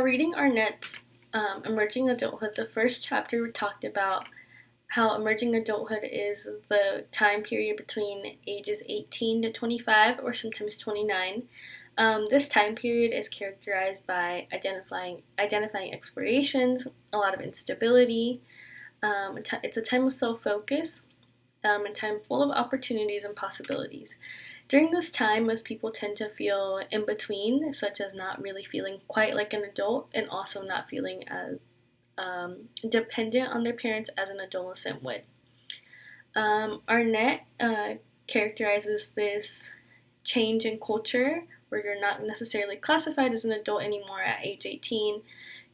reading Arnett's Emerging Adulthood, the first chapter talked about how emerging adulthood is the time period between ages 18 to 25 or sometimes 29. This time period is characterized by identifying explorations, a lot of instability. It's a time of self-focus, a time full of opportunities and possibilities. During this time, most people tend to feel in between, such as not really feeling quite like an adult and also not feeling as dependent on their parents as an adolescent would. Arnett characterizes this change in culture where you're not necessarily classified as an adult anymore at age 18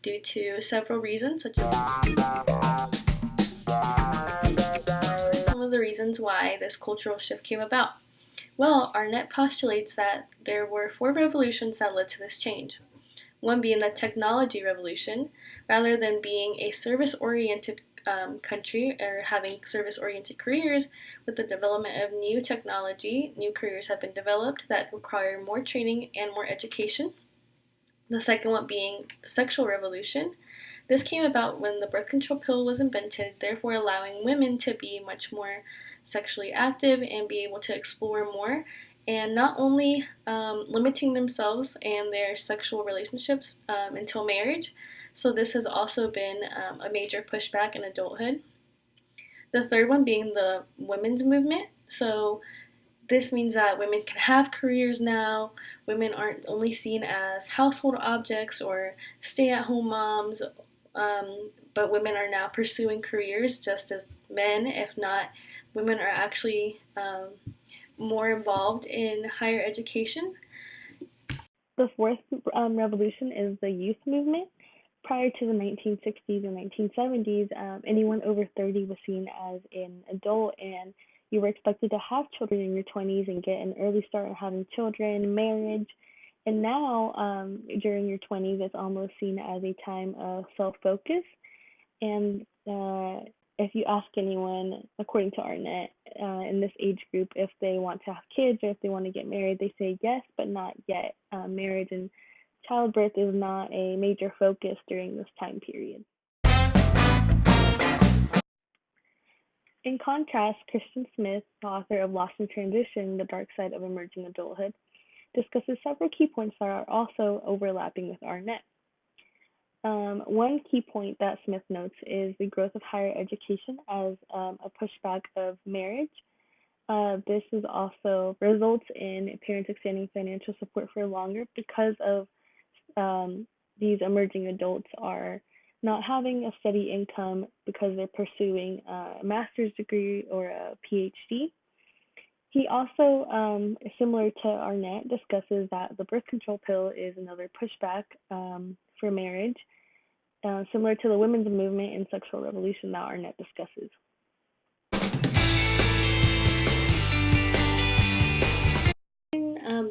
due to several reasons, such as some of the reasons why this cultural shift came about. Well, Arnett postulates that there were 4 revolutions that led to this change. One being the technology revolution. Rather than being a service-oriented country or having service-oriented careers, with the development of new technology, new careers have been developed that require more training and more education. The second one being the sexual revolution. This came about when the birth control pill was invented, therefore allowing women to be much more sexually active and be able to explore more, and not only limiting themselves and their sexual relationships until marriage. So this has also been a major pushback in adulthood. The third one being the women's movement. So this means that women can have careers now. Women aren't only seen as household objects or stay-at-home moms, but women are now pursuing careers just as men. If not, women are actually more involved in higher education. The fourth revolution is the youth movement. Prior to the 1960s and 1970s, anyone over 30 was seen as an adult, and you were expected to have children in your 20s and get an early start on having children, marriage. And now, during your 20s, it's almost seen as a time of self-focus. And if you ask anyone, according to Arnett, in this age group, if they want to have kids or if they want to get married, they say yes, but not yet. Marriage and childbirth is not a major focus during this time period. In contrast, Christian Smith, the author of Lost in Transition, The Dark Side of Emerging Adulthood, discusses several key points that are also overlapping with Arnett. One key point that Smith notes is the growth of higher education as a pushback of marriage. This is also results in parents extending financial support for longer because of these emerging adults are not having a steady income because they're pursuing a master's degree or a PhD. He also, similar to Arnett, discusses that the birth control pill is another pushback for marriage, similar to the women's movement and sexual revolution that Arnett discusses.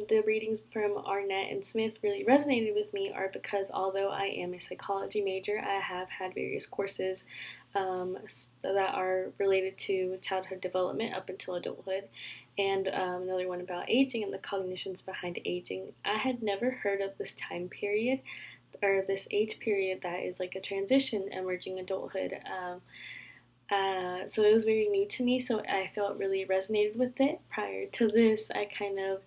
The readings from Arnett and Smith really resonated with me are because although I am a psychology major, I have had various courses that are related to childhood development up until adulthood, and another one about aging and the cognitions behind aging. I had never heard of this time period or this age period that is like a transition emerging adulthood. So it was very new to me, so I felt really resonated with it. Prior to this, I kind of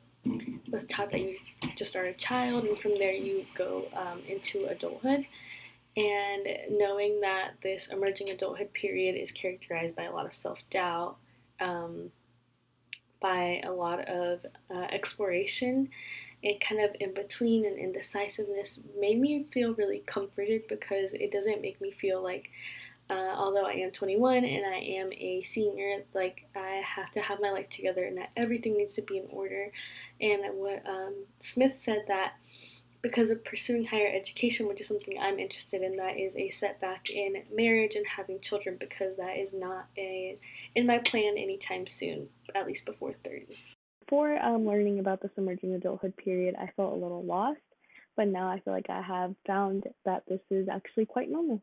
was taught that you just are a child and from there you go into adulthood. And knowing that this emerging adulthood period is characterized by a lot of self-doubt, by a lot of exploration, and kind of in between and indecisiveness made me feel really comforted because it doesn't make me feel like although I am 21 and I am a senior, like I have to have my life together and that everything needs to be in order. And what Smith said that because of pursuing higher education, which is something I'm interested in, that is a setback in marriage and having children because that is not in my plan anytime soon, at least before 30. Before learning about this emerging adulthood period, I felt a little lost, but now I feel like I have found that this is actually quite normal.